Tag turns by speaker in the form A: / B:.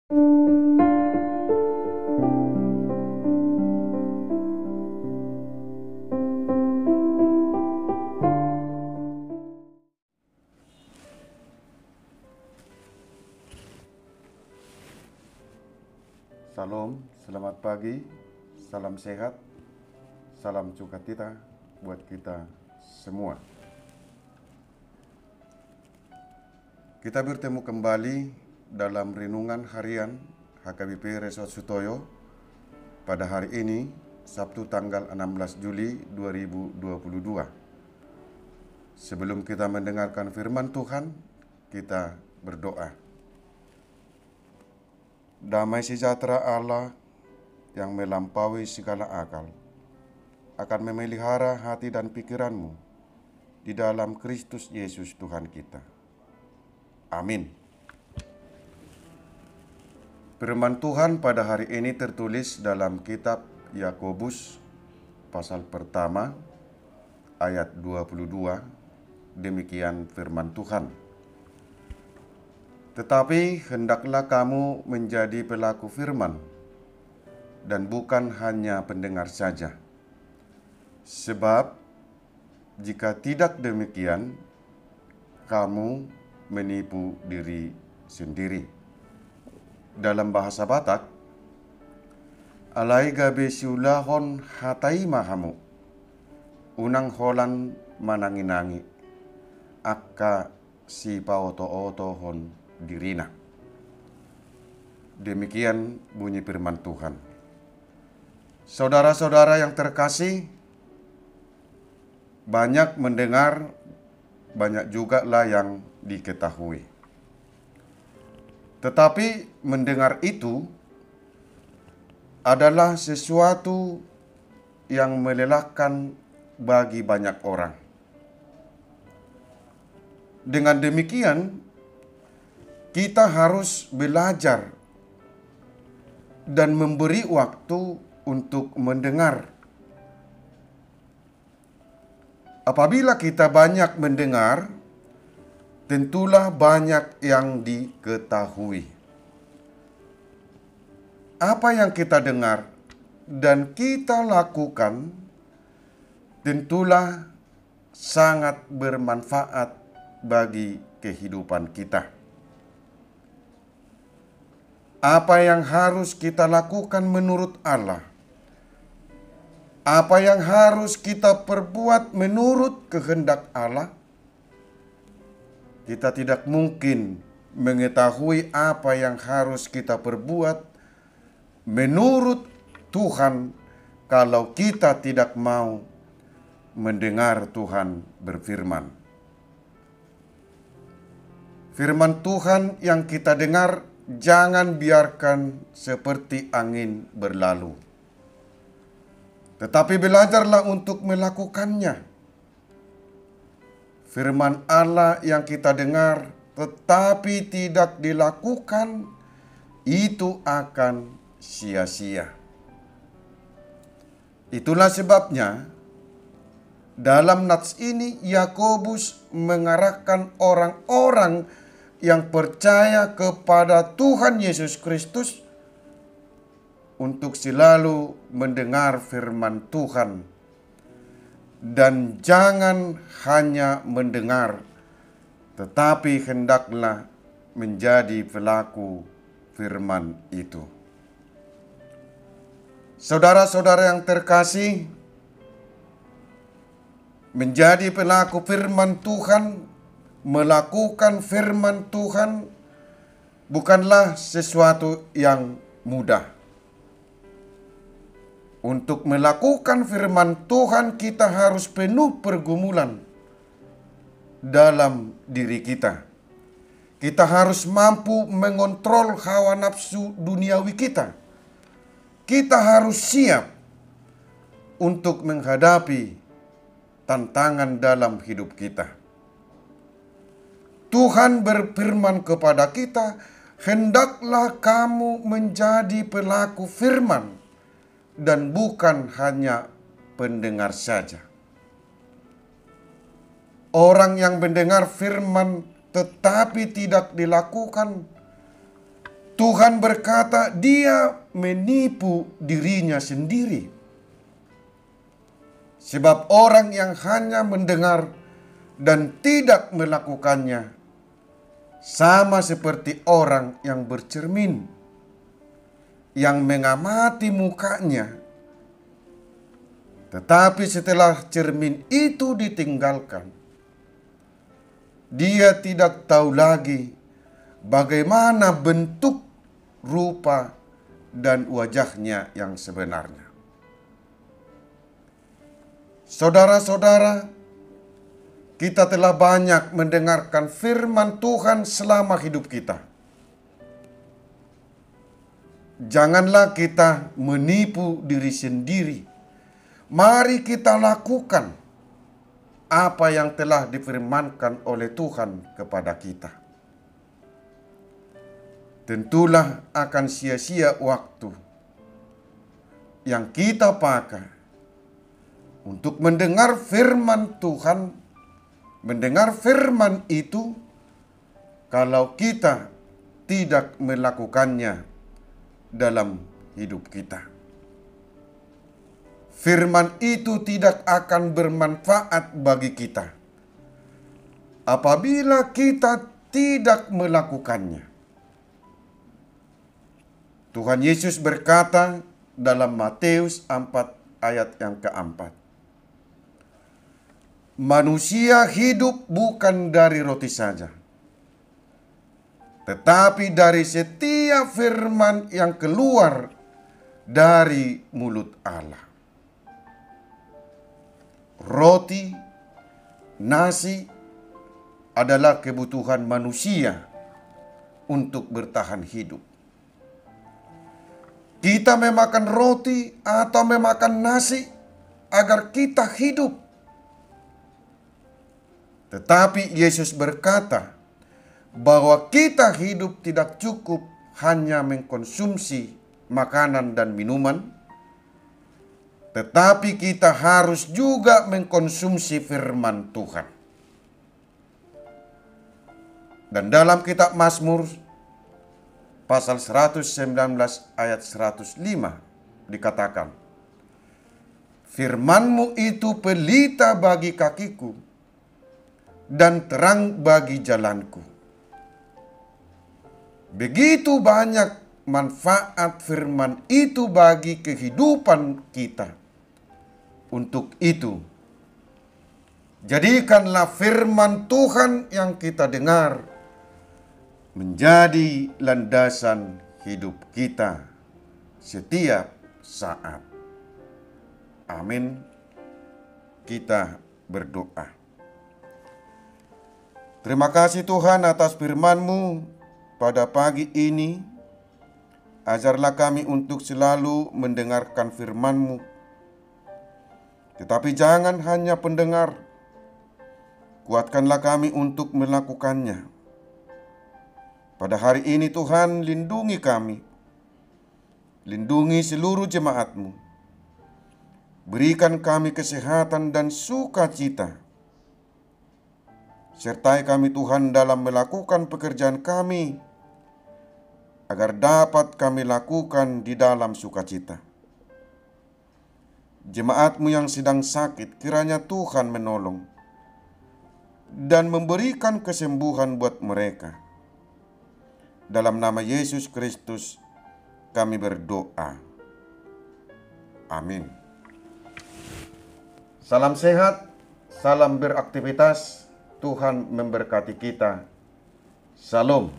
A: Salam, selamat pagi, salam sehat, salam sukacita buat kita semua. Kita bertemu kembali dalam renungan harian HKBP Resort Sutoyo pada hari ini, Sabtu tanggal 16 Juli 2022. Sebelum kita mendengarkan firman Tuhan, kita berdoa. Damai sejahtera Allah yang melampaui segala akal akan memelihara hati dan pikiranmu di dalam Kristus Yesus Tuhan kita. Amin. Firman Tuhan pada hari ini tertulis dalam kitab Yakobus pasal pertama ayat 22. Demikian firman Tuhan. Tetapi hendaklah kamu menjadi pelaku firman dan bukan hanya pendengar saja. Sebab jika tidak demikian, kamu menipu diri sendiri. Dalam bahasa Batak, alai gabe siulahon hatai mahamu, unang holan mananginangi, akka si paoto-otohon dirina. Demikian bunyi firman Tuhan. Saudara-saudara yang terkasih, banyak mendengar, banyak juga lah yang diketahui. Tetapi mendengar itu adalah sesuatu yang melelahkan bagi banyak orang. Dengan demikian, kita harus belajar dan memberi waktu untuk mendengar. Apabila kita banyak mendengar, tentulah banyak yang diketahui. Apa yang kita dengar dan kita lakukan tentulah sangat bermanfaat bagi kehidupan kita. Apa yang harus kita lakukan menurut Allah? Apa yang harus kita perbuat menurut kehendak Allah? Kita tidak mungkin mengetahui apa yang harus kita perbuat menurut Tuhan kalau kita tidak mau mendengar Tuhan berfirman. Firman Tuhan yang kita dengar jangan biarkan seperti angin berlalu. Tetapi belajarlah untuk melakukannya. Firman Allah yang kita dengar tetapi tidak dilakukan, itu akan sia-sia. Itulah sebabnya dalam nats ini Yakobus mengarahkan orang-orang yang percaya kepada Tuhan Yesus Kristus untuk selalu mendengar firman Tuhan dan jangan hanya mendengar, tetapi hendaklah menjadi pelaku firman itu. Saudara-saudara yang terkasih, menjadi pelaku firman Tuhan, melakukan firman Tuhan bukanlah sesuatu yang mudah. Untuk melakukan firman Tuhan kita harus penuh pergumulan dalam diri kita. Kita harus mampu mengontrol hawa nafsu duniawi kita. Kita harus siap untuk menghadapi tantangan dalam hidup kita. Tuhan berfirman kepada kita, hendaklah kamu menjadi pelaku firman dan bukan hanya pendengar saja. Orang yang mendengar firman tetapi tidak dilakukan, Tuhan berkata dia menipu dirinya sendiri. Sebab orang yang hanya mendengar dan tidak melakukannya sama seperti orang yang bercermin, yang mengamati mukanya, tetapi setelah cermin itu ditinggalkan, dia tidak tahu lagi bagaimana bentuk, rupa, dan wajahnya yang sebenarnya. Saudara-saudara, kita telah banyak mendengarkan firman Tuhan selama hidup kita. Janganlah kita menipu diri sendiri. Mari kita lakukan apa yang telah difirmankan oleh Tuhan kepada kita. Tentulah akan sia-sia waktu yang kita pakai untuk mendengar firman Tuhan, mendengar firman itu, kalau kita tidak melakukannya dalam hidup kita. Firman itu tidak akan bermanfaat bagi kita apabila kita tidak melakukannya. Tuhan Yesus berkata dalam Matius 4 ayat yang keempat, manusia hidup bukan dari roti saja, tetapi dari setiap firman yang keluar dari mulut Allah. Roti, nasi adalah kebutuhan manusia untuk bertahan hidup. Kita memakan roti atau memakan nasi agar kita hidup. Tetapi Yesus berkata bahwa kita hidup tidak cukup hanya mengkonsumsi makanan dan minuman, tetapi kita harus juga mengkonsumsi firman Tuhan. Dan dalam kitab Mazmur pasal 119 ayat 105 dikatakan, firman-Mu itu pelita bagi kakiku dan terang bagi jalanku. Begitu banyak manfaat firman itu bagi kehidupan kita. Untuk itu, jadikanlah firman Tuhan yang kita dengar menjadi landasan hidup kita setiap saat. Amin. Kita berdoa. Terima kasih Tuhan atas firman-Mu pada pagi ini. Ajarlah kami untuk selalu mendengarkan firman-Mu. Tetapi jangan hanya pendengar. Kuatkanlah kami untuk melakukannya. Pada hari ini Tuhan, lindungi kami. Lindungi seluruh jemaat-Mu. Berikan kami kesehatan dan sukacita. Sertai kami Tuhan dalam melakukan pekerjaan kami, agar dapat kami lakukan di dalam sukacita. Jemaat-Mu yang sedang sakit, kiranya Tuhan menolong dan memberikan kesembuhan buat mereka. Dalam nama Yesus Kristus kami berdoa. Amin. Salam sehat, salam beraktivitas. Tuhan memberkati kita. Salam.